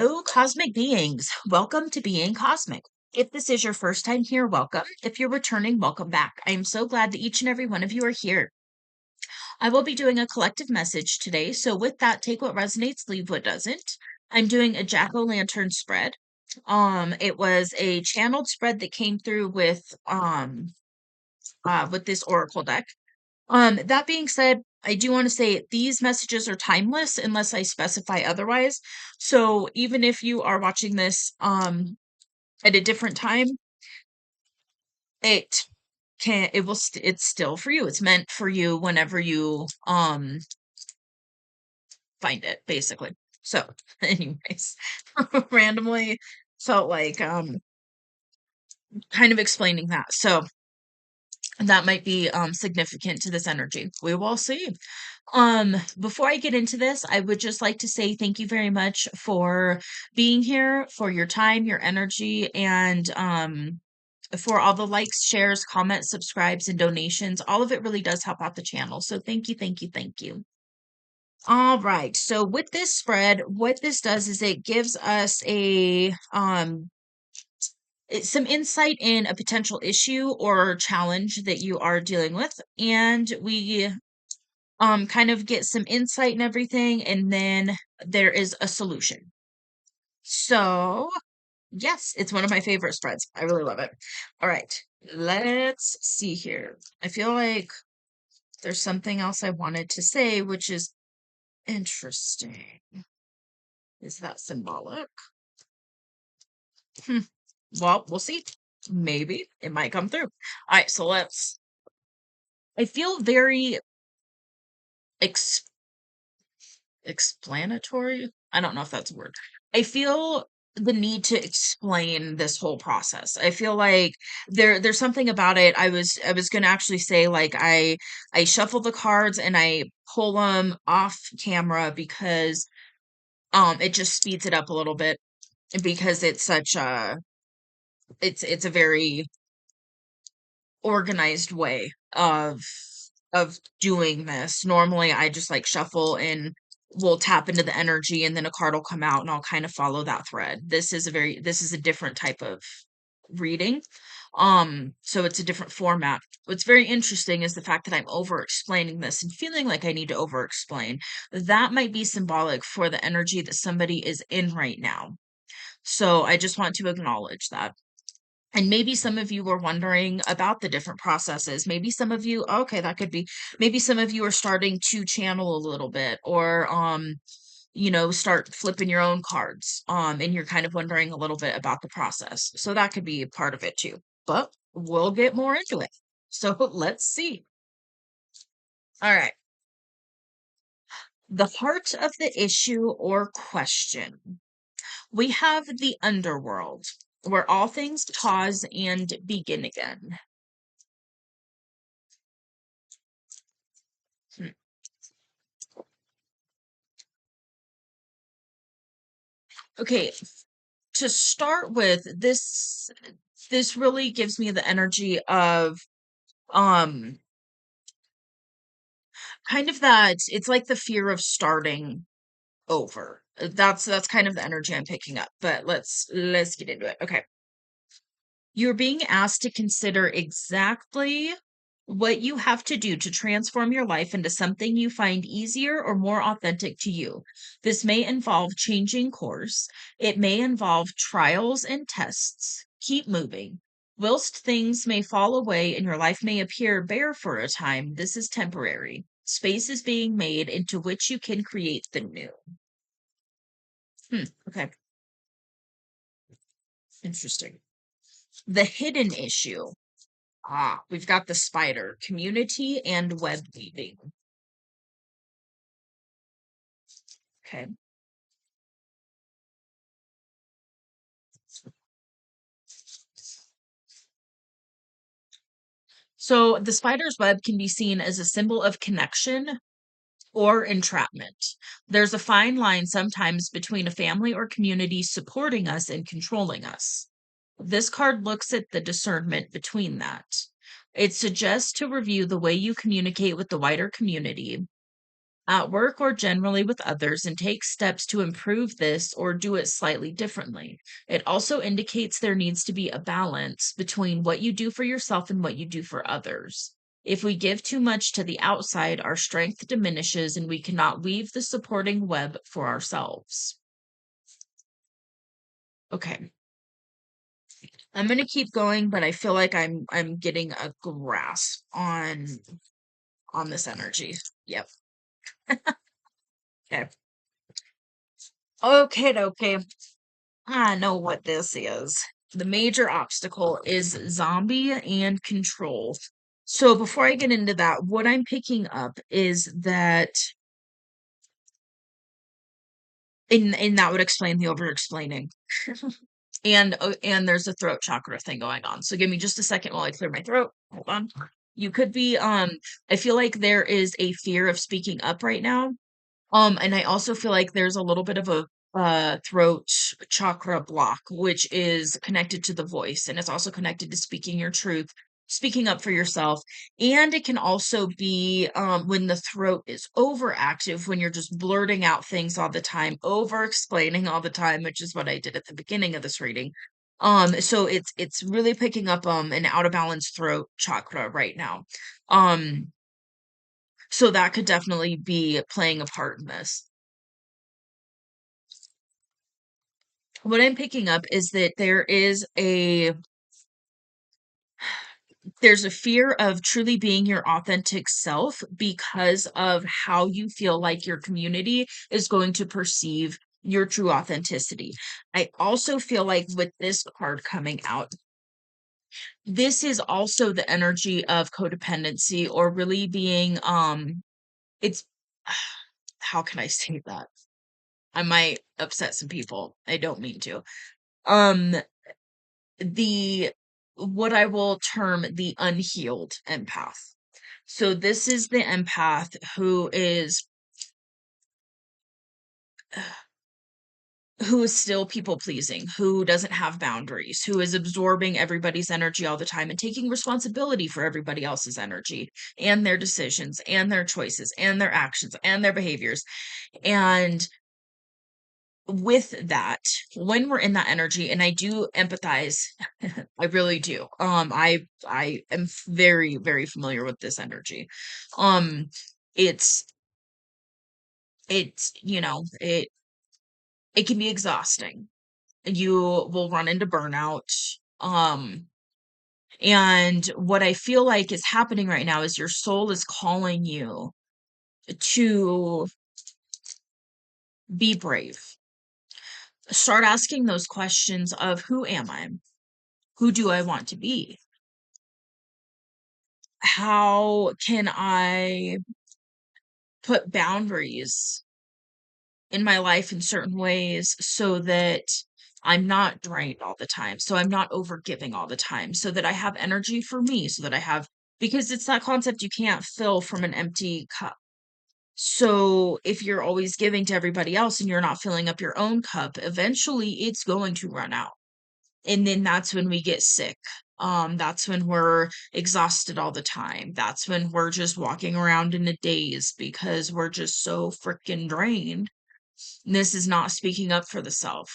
Oh, cosmic beings, welcome to Being Cosmick. If this is your first time here, welcome. If you're returning, welcome back. I am so glad that each and every one of you are here. I will be doing a collective message today, so with that, take what resonates, leave what doesn't. I'm doing a jack-o'-lantern spread. It was a channeled spread that came through with this oracle deck. That being said, I do want to say these messages are timeless unless I specify otherwise. So even if you are watching this at a different time, it it's still for you. It's meant for you whenever you find it, basically. So, anyways, randomly felt like kind of explaining that. So that might be significant to this energy. We will see. Before I get into this, I would just like to say thank you very much for being here, for your time, your energy, and for all the likes, shares, comments, subscribes, and donations. All of it really does help out the channel. So thank you, thank you, thank you. All right. So with this spread, what this does is it gives us some insight in a potential issue or challenge that you are dealing with, and we kind of get some insight and everything, and then there is a solution. So, yes, it's one of my favorite spreads. I really love it. All right, let's see here. I feel like there's something else I wanted to say, which is interesting. Is that symbolic? Hmm. Well, we'll see. Maybe it might come through. All right, so I feel very ex explanatory. I don't know if that's a word. I feel the need to explain this whole process. I feel like there's something about it. I was gonna actually say like I shuffle the cards and I pull them off camera because it just speeds it up a little bit because it's such a it's a very organized way of doing this. Normally, I just like shuffle and we'll tap into the energy and then a card will come out and I'll kind of follow that thread. This is a different type of reading. So it's a different format. What's very interesting is the fact that I'm over explaining this and feeling like I need to over explain. That might be symbolic for the energy that somebody is in right now. So I just want to acknowledge that. And maybe some of you were wondering about the different processes. Maybe some of you, okay, that could be, maybe some of you are starting to channel a little bit or, start flipping your own cards. And you're kind of wondering a little bit about the process. So that could be a part of it too. But we'll get more into it. So let's see. All right. The heart of the issue or question. We have the underworld, where all things pause and begin again. Hmm. Okay, to start with, this really gives me the energy of um kind of that it's like the fear of starting over. That's kind of the energy I'm picking up. But let's get into it. Okay. You're being asked to consider exactly what you have to do to transform your life into something you find easier or more authentic to you. This may involve changing course. It may involve trials and tests. Keep moving. Whilst things may fall away and your life may appear bare for a time, this is temporary. Space is being made into which you can create the new. Okay, interesting. The hidden issue. Ah, we've got the spider, community and web weaving. Okay. So the spider's web can be seen as a symbol of connection or entrapment. There's a fine line sometimes between a family or community supporting us and controlling us. This card looks at the discernment between that. It suggests to review the way you communicate with the wider community. at work or generally with others and take steps to improve this or do it slightly differently. It also indicates there needs to be a balance between what you do for yourself and what you do for others. If we give too much to the outside, our strength diminishes and we cannot weave the supporting web for ourselves. Okay. I'm going to keep going, but I feel like I'm getting a grasp on this energy. Yep. Okay. Okay, okay. I know what this is. The major obstacle is zombie and control. So before I get into that, what I'm picking up is that, and that would explain the over explaining. And there's a throat chakra thing going on. So give me just a second while I clear my throat. Hold on. You could be I feel like there is a fear of speaking up right now. And I also feel like there's a little bit of a throat chakra block, which is connected to the voice, and it's also connected to speaking your truth, speaking up for yourself. And it can also be when the throat is overactive, when you're just blurting out things all the time, over explaining all the time, which is what I did at the beginning of this reading. So it's really picking up an out of balance throat chakra right now. Um, so that could definitely be playing a part in this. What I'm picking up is that there's a fear of truly being your authentic self because of how you feel like your community is going to perceive your true authenticity. I also feel like with this card coming out, this is also the energy of codependency or really being it's how can I say that? I might upset some people. I don't mean to. Um the what I will term the unhealed empath. So this is the empath who is still people pleasing, who doesn't have boundaries, who is absorbing everybody's energy all the time and taking responsibility for everybody else's energy and their decisions and their choices and their actions and their behaviors. And with that, when we're in that energy, and I do empathize, I really do. I am very, very familiar with this energy. Um, it's it can be exhausting. You will run into burnout. Um, and what I feel like is happening right now is your soul is calling you to be brave. Start asking those questions of who am I? Who do I want to be? How can I put boundaries in my life in certain ways so that I'm not drained all the time, so I'm not overgiving all the time, so that I have energy for me, so that I have because it's that concept you can't fill from an empty cup. So if you're always giving to everybody else and you're not filling up your own cup, eventually it's going to run out. And then that's when we get sick. That's when we're exhausted all the time. That's when we're just walking around in a daze because we're just so freaking drained. This is not speaking up for the self.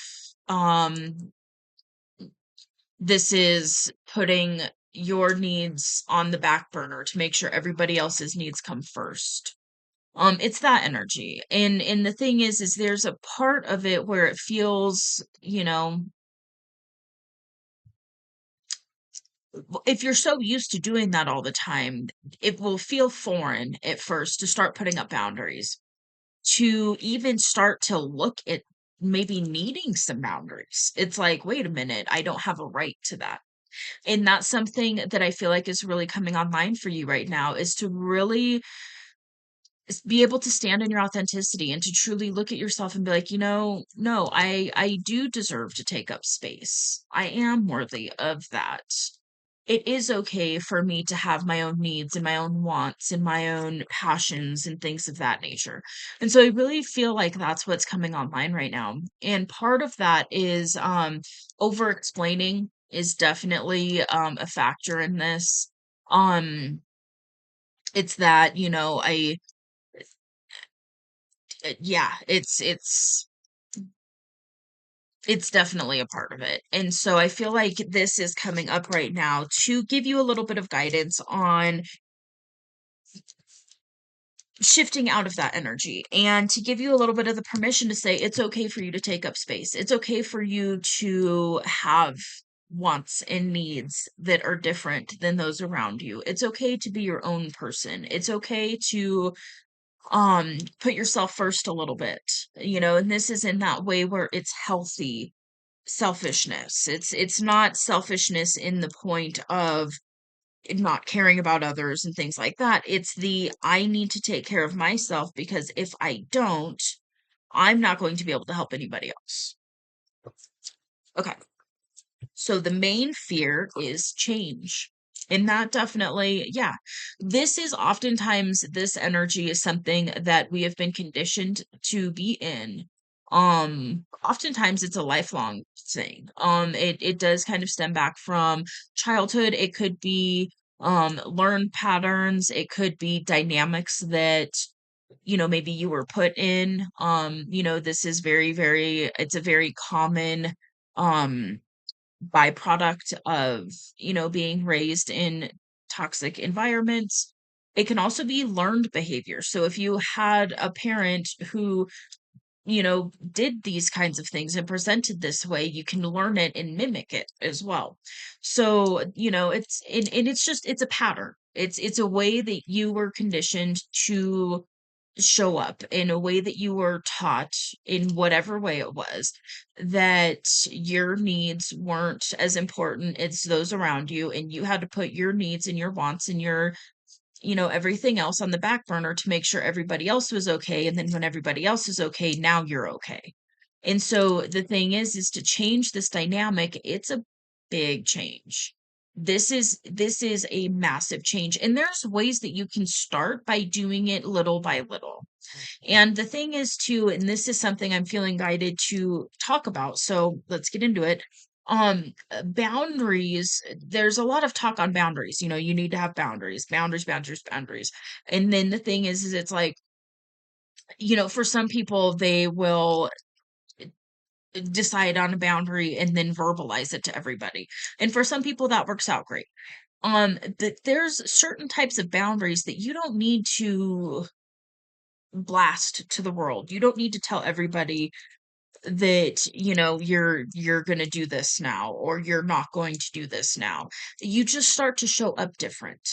This is putting your needs on the back burner to make sure everybody else's needs come first. It's that energy. And the thing is there's a part of it where it feels, if you're so used to doing that all the time, it will feel foreign at first to start putting up boundaries, to even start to look at maybe needing some boundaries. It's like, wait a minute, I don't have a right to that. And that's something that I feel like is really coming online for you right now is to really be able to stand in your authenticity and to truly look at yourself and be like, no, I do deserve to take up space. I am worthy of that. It is okay for me to have my own needs and my own wants and my own passions and things of that nature. And so I really feel like that's what's coming online right now. And part of that is over explaining is definitely a factor in this. Um it's that, I Yeah, it's definitely a part of it. And so I feel like this is coming up right now to give you a little bit of guidance on shifting out of that energy and to give you a little bit of the permission to say it's okay for you to take up space. It's okay for you to have wants and needs that are different than those around you. It's okay to be your own person. It's okay to put yourself first a little bit, and this is in that way where it's healthy selfishness. It's not selfishness in the point of not caring about others and things like that. It's the I need to take care of myself because if I don't, I'm not going to be able to help anybody else. Okay. So the main fear is change. And that definitely, yeah, this is oftentimes this energy is something that we have been conditioned to be in. Oftentimes it's a lifelong thing. It does kind of stem back from childhood. It could be learned patterns, it could be dynamics that maybe you were put in. This is it's a very common um byproduct of, being raised in toxic environments. It can also be learned behavior. So if you had a parent who, did these kinds of things and presented this way, you can learn it and mimic it as well. So, and it's just it's a pattern. It's a way that you were conditioned to show up in a way that you were taught in whatever way it was that your needs weren't as important as those around you and you had to put your needs and your wants and your everything else on the back burner to make sure everybody else was okay, and then when everybody else is okay, now you're okay. And so the thing is to change this dynamic, it's a big change. This is a massive change, and there's ways that you can start by doing it little by little. And the thing is too, and this is something I'm feeling guided to talk about, so let's get into it. Boundaries, there's a lot of talk on boundaries. You need to have boundaries, boundaries, boundaries, boundaries. And then the thing is it's like, for some people, they will decide on a boundary and then verbalize it to everybody. And for some people, that works out great. There's certain types of boundaries that you don't need to blast to the world. You don't need to tell everybody that, you're going to do this now or you're not going to do this now. You just start to show up different.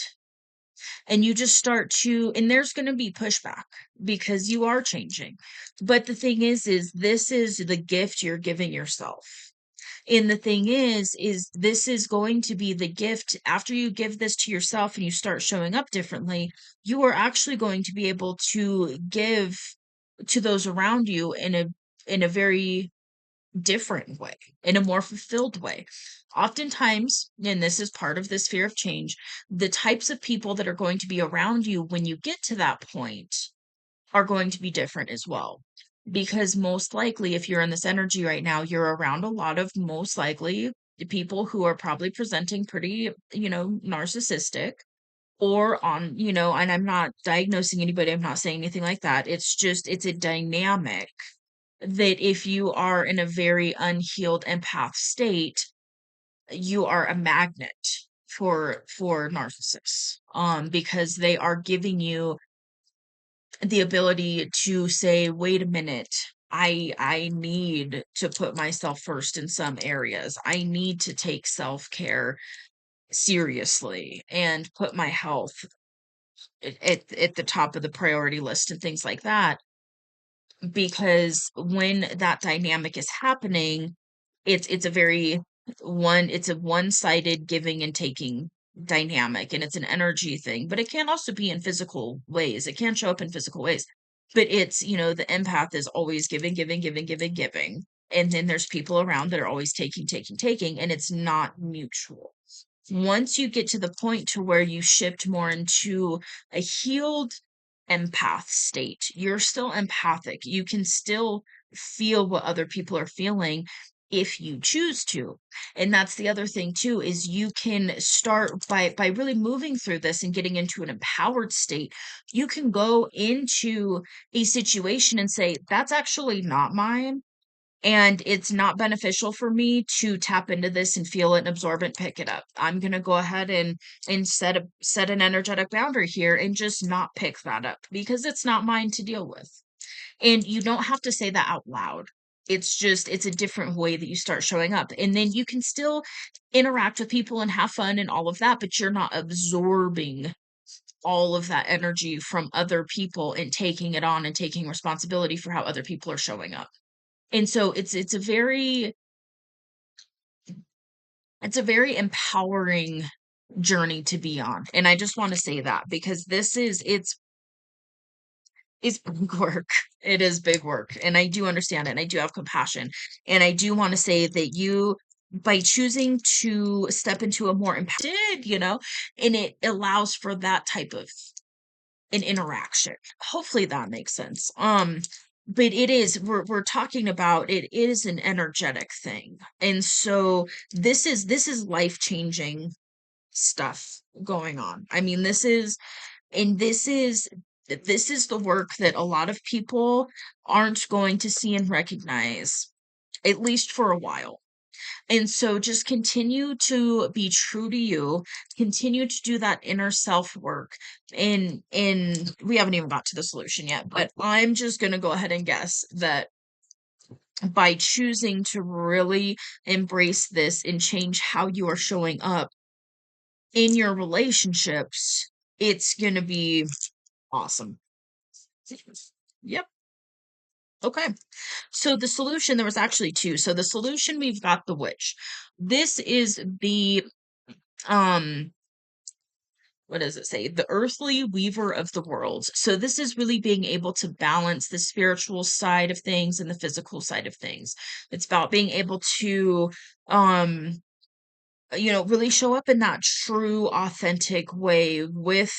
And you just start to and there's going to be pushback because you are changing. But the thing is this is the gift you're giving yourself. And the thing is this is going to be the gift after you give this to yourself and you start showing up differently, you are actually going to be able to give to those around you in a very different way, in a more fulfilled way. Oftentimes, and this is part of this fear of change, the types of people that are going to be around you when you get to that point are going to be different as well. Because most likely, if you're in this energy right now, you're around a lot of most likely people who are probably presenting pretty, narcissistic or on, and I'm not diagnosing anybody, I'm not saying anything like that. It's just, it's a dynamic that if you are in a very unhealed empath state, you are a magnet for narcissists. Because they are giving you the ability to say, wait a minute, I need to put myself first in some areas. I need to take self-care seriously and put my health at the top of the priority list and things like that. Because when that dynamic is happening, it's a very it's a one-sided giving and taking dynamic, and it's an energy thing, but it can also be in physical ways. It can show up in physical ways. But it's, the empath is always giving, giving, giving, giving, giving. And then there's people around that are always taking, taking, taking, and it's not mutual. Once you get to the point to where you shift more into a healed empath state, you're still empathic. You can still feel what other people are feeling. if you choose to. And that's the other thing too, is you can start by really moving through this and getting into an empowered state. You can go into a situation and say, that's actually not mine. And it's not beneficial for me to tap into this and feel it and absorb it and pick it up. I'm gonna go ahead and set an energetic boundary here and just not pick that up because it's not mine to deal with. And you don't have to say that out loud. It's a different way that you start showing up. And then you can still interact with people and have fun and all of that, but you're not absorbing all of that energy from other people and taking it on and taking responsibility for how other people are showing up. And so it's a very empowering journey to be on. And I just want to say that because it's big work. It is big work. And I do understand it. And I do have compassion. And I do want to say that you, by choosing to step into a more empowered, and it allows for that type of an interaction. Hopefully that makes sense. But we're talking about it is an energetic thing. And so this is life-changing stuff going on. I mean, and this is the work that a lot of people aren't going to see and recognize, at least for a while. And so just continue to be true to you, continue to do that inner self work. And we haven't even got to the solution yet, but I'm just going to go ahead and guess that by choosing to really embrace this and change how you are showing up in your relationships, it's going to be awesome. Yep. Okay. So the solution, there was actually two. So the solution, we've got the witch. This is the um what does it say? The earthly weaver of the world. So this is really being able to balance the spiritual side of things and the physical side of things. It's about being able to um really show up in that true authentic way with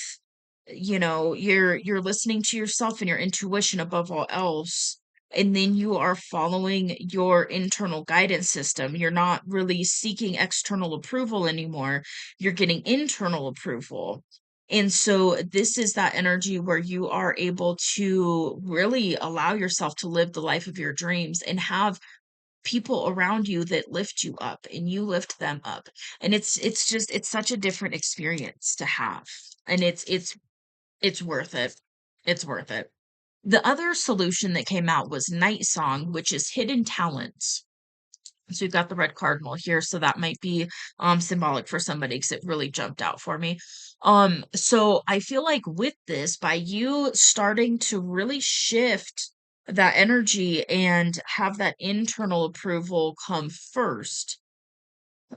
you're listening to yourself and your intuition above all else, and then you are following your internal guidance system. You're not really seeking external approval anymore. You're getting internal approval. And so this is that energy where you are able to really allow yourself to live the life of your dreams and have people around you that lift you up and you lift them up. And it's such a different experience to have. And it's worth it. It's worth it. The other solution that came out was Night Song, which is hidden talents. So you've got the red cardinal here, so that might be symbolic for somebody because it really jumped out for me. So I feel like with this, by you starting to really shift that energy and have that internal approval come first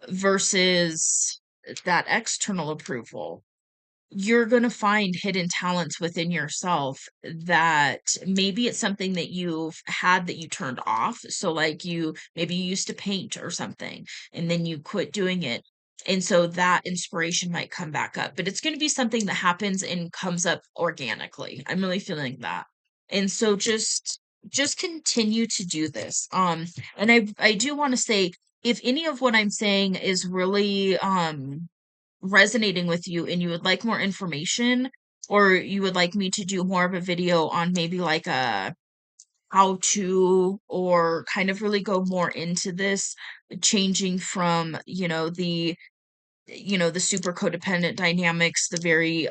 versus that external approval, you're going to find hidden talents within yourself that maybe it's something that you've had that you turned off. So like maybe you used to paint or something and then you quit doing it. And so that inspiration might come back up, but it's going to be something that happens and comes up organically. I'm really feeling that. And so just continue to do this. And I do want to say, if any of what I'm saying is really resonating with you and you would like more information, or you would like me to do more of a video on maybe like a how to, or kind of really go more into this, changing from the super codependent dynamics, the very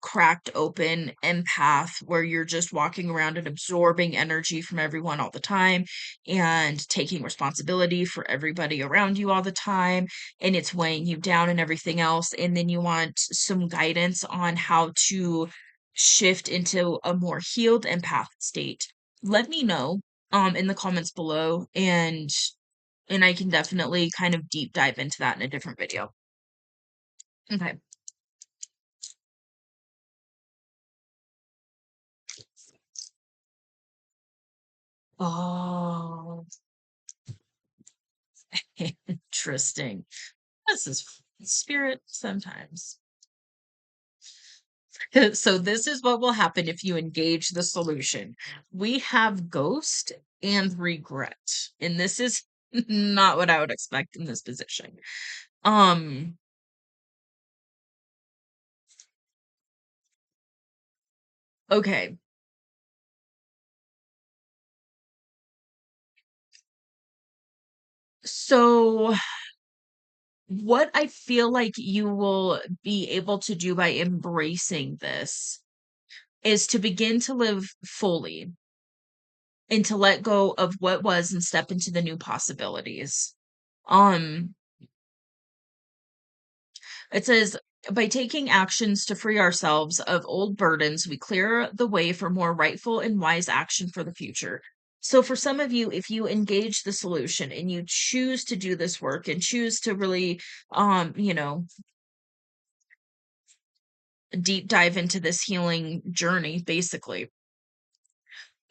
cracked open empath where you're just walking around and absorbing energy from everyone all the time and taking responsibility for everybody around you all the time, and it's weighing you down and everything else. And then you want some guidance on how to shift into a more healed empath state. Let me know in the comments below, and I can definitely kind of deep dive into that in a different video. Okay. Oh, interesting. This is spirit sometimes. So this is what will happen if you engage the solution. We have ghost and regret. And this is Not what I would expect in this position. Um, okay. So what I feel like you will be able to do by embracing this is to begin to live fully and to let go of what was and step into the new possibilities. Um, it says, by taking actions to free ourselves of old burdens, we clear the way for more rightful and wise action for the future. So, for some of you, if you engage the solution and you choose to do this work and choose to really, you know, deep dive into this healing journey, basically,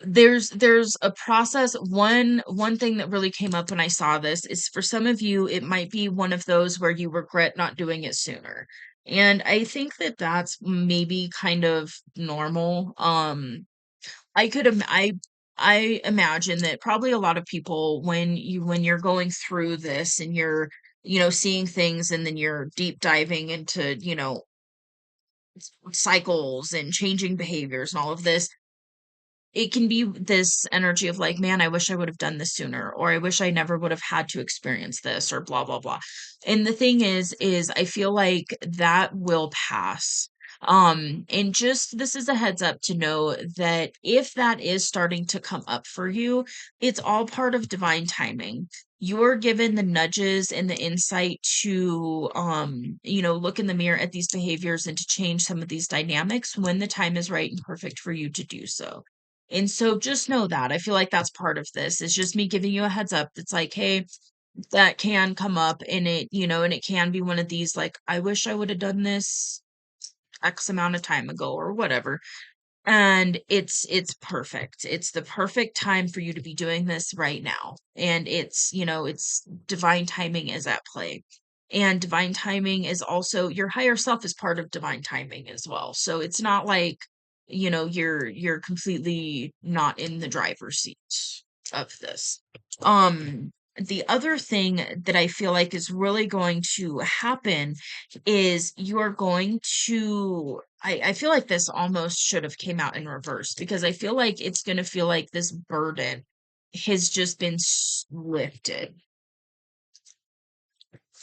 there's a process. One thing that really came up when I saw this is for some of you it might be one of those where you regret not doing it sooner, and I think that that's maybe kind of normal. I could I imagine that probably a lot of people when you're going through this and you're seeing things and then you're deep diving into cycles and changing behaviors and all of this, it can be this energy of like, man, I wish I would have done this sooner, or I wish I never would have had to experience this, or blah, blah, blah. And the thing is I feel like that will pass. And just this is a heads up to know that if that is starting to come up for you, it's all part of divine timing. You're given the nudges and the insight to look in the mirror at these behaviors and to change some of these dynamics when the time is right and perfect for you to do so. And so just know that. I feel like that's part of this. It's just me giving you a heads up. It's like, hey, that can come up and and it can be one of these like, I wish I would have done this X amount of time ago or whatever. And it's perfect. It's the perfect time for you to be doing this right now. And it's divine timing is at play. And divine timing is also your higher self is part of divine timing as well. So it's not like, you're completely not in the driver's seat of this. The other thing that I feel like is really going to happen is you're going to I feel like this almost should have came out in reverse because I feel like it's going to feel like this burden has just been lifted.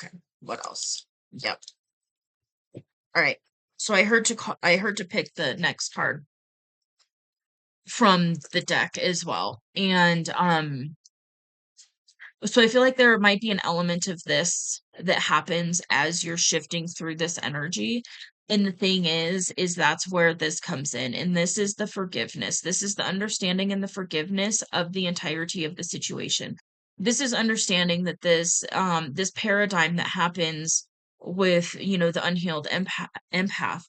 Okay. What else? Yep. All right. So I heard to pick the next card from the deck as well. And so I feel like there might be an element of this that happens as you're shifting through this energy. And the thing is that's where this comes in. And this is the forgiveness. This is the understanding and the forgiveness of the entirety of the situation. This is understanding that this paradigm that happens with, the unhealed empath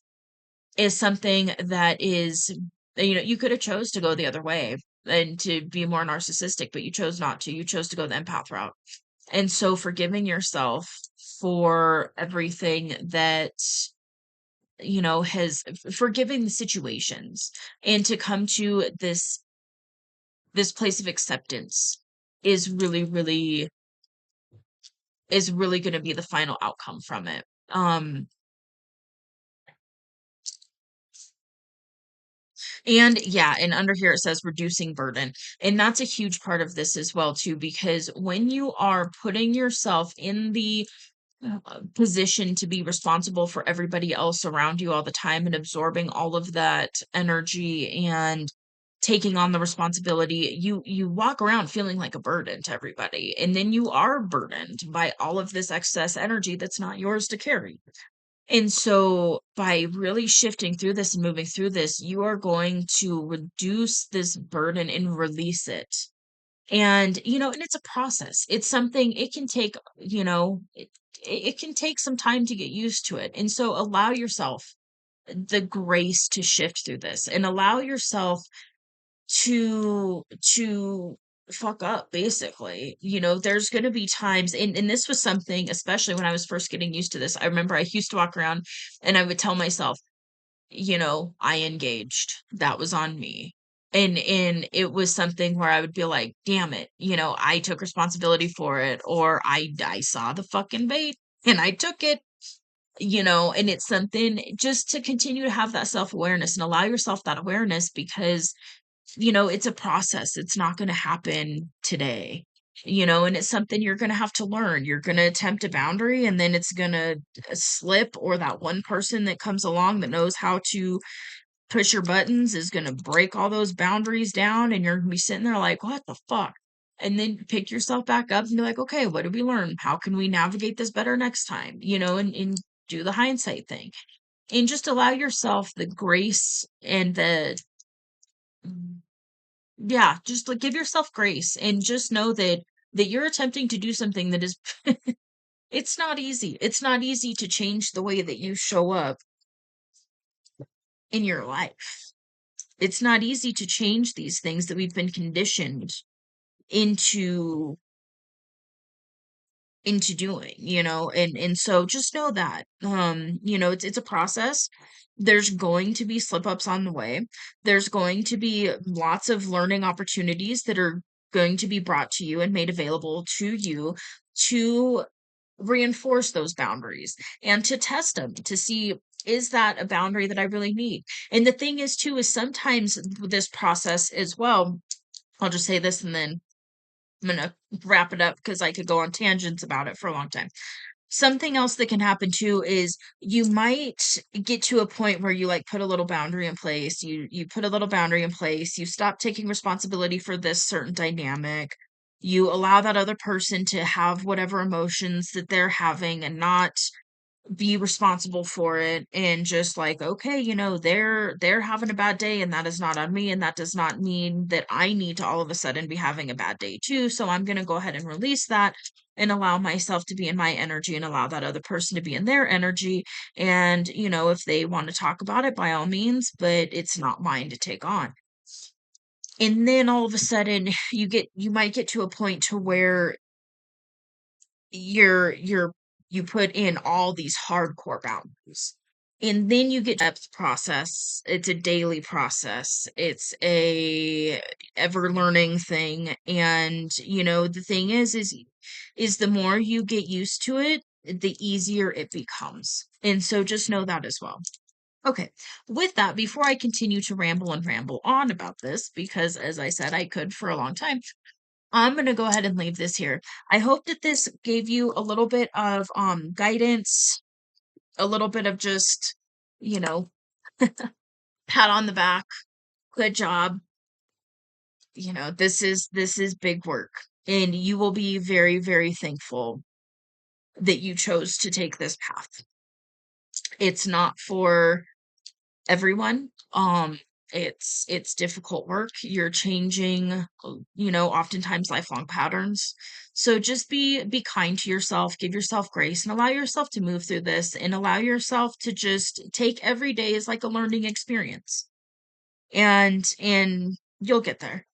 is something that is, you could have chose to go the other way and to be more narcissistic, but you chose not to. You chose to go the empath route. And so forgiving yourself for everything that, has forgiving the situations and to come to this place of acceptance is really going to be the final outcome from it. And yeah, and under here it says reducing burden. And that's a huge part of this as well too, because when you are putting yourself in the position to be responsible for everybody else around you all the time and absorbing all of that energy and taking on the responsibility, you walk around feeling like a burden to everybody. And then you are burdened by all of this excess energy that's not yours to carry. And so by really shifting through this and moving through this, you are going to reduce this burden and release it. And, and it's a process. It's something it can take, it can take some time to get used to it. And so allow yourself the grace to shift through this and allow yourself to fuck up basically. There's going to be times and this was something especially when I was first getting used to this. I remember I used to walk around and I would tell myself, I engaged. That was on me. And it was something where I would be like, damn it, I took responsibility for it, or I saw the fucking bait and I took it, and it's something just to continue to have that self-awareness and allow yourself that awareness, because it's a process. It's not going to happen today, and it's something you're going to have to learn. You're going to attempt a boundary and then it's going to slip, or that one person that comes along that knows how to push your buttons is going to break all those boundaries down, and you're going to be sitting there like, what the fuck? And then pick yourself back up and be like, okay, what did we learn? How can we navigate this better next time? And do the hindsight thing, and just allow yourself the grace and the, yeah, just like give yourself grace, and just know that you're attempting to do something that is it's not easy. It's not easy to change the way that you show up in your life. It's not easy to change these things that we've been conditioned into doing, and so just know that, it's a process. There's going to be slip ups on the way. There's going to be lots of learning opportunities that are going to be brought to you and made available to you to reinforce those boundaries and to test them to see, is that a boundary that I really need? And the thing is too, is sometimes this process as well, I'll just say this and then I'm gonna wrap it up because I could go on tangents about it for a long time. Something else that can happen too is you might get to a point where you like put a little boundary in place. You put a little boundary in place. You stop taking responsibility for this certain dynamic. You allow that other person to have whatever emotions that they're having and not be responsible for it, and just like, okay, they're having a bad day and that is not on me, and that does not mean that I need to all of a sudden be having a bad day too, so I'm going to go ahead and release that and allow myself to be in my energy and allow that other person to be in their energy. And if they want to talk about it, by all means, but it's not mine to take on. And then all of a sudden you might get to a point to where you're you put in all these hardcore boundaries, and then you get depth process. It's a daily process. It's a ever learning thing. And the thing is the more you get used to it, the easier it becomes. And so just know that as well. Okay, with that, before I continue to ramble and ramble on about this, because as I said, I could for a long time, I'm gonna go ahead and leave this here. I hope that this gave you a little bit of guidance, a little bit of just, you know, pat on the back, good job. This is big work. And you will be very, very thankful that you chose to take this path. It's not for everyone. It's difficult work. You're changing, oftentimes lifelong patterns. So just be kind to yourself, give yourself grace, and allow yourself to move through this, and allow yourself to just take every day as like a learning experience. And you'll get there.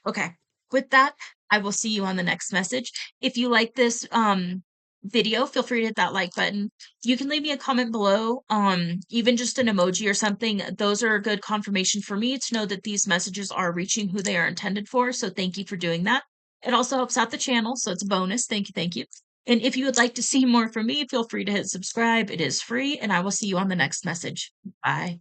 Okay. With that, I will see you on the next message. If you like this video, feel free to hit that like button. You can leave me a comment below, even just an emoji or something. Those are a good confirmation for me to know that these messages are reaching who they are intended for. So thank you for doing that. It also helps out the channel, so it's a bonus. Thank you, thank you. And if you would like to see more from me, feel free to hit subscribe. It is free, and I will see you on the next message. Bye.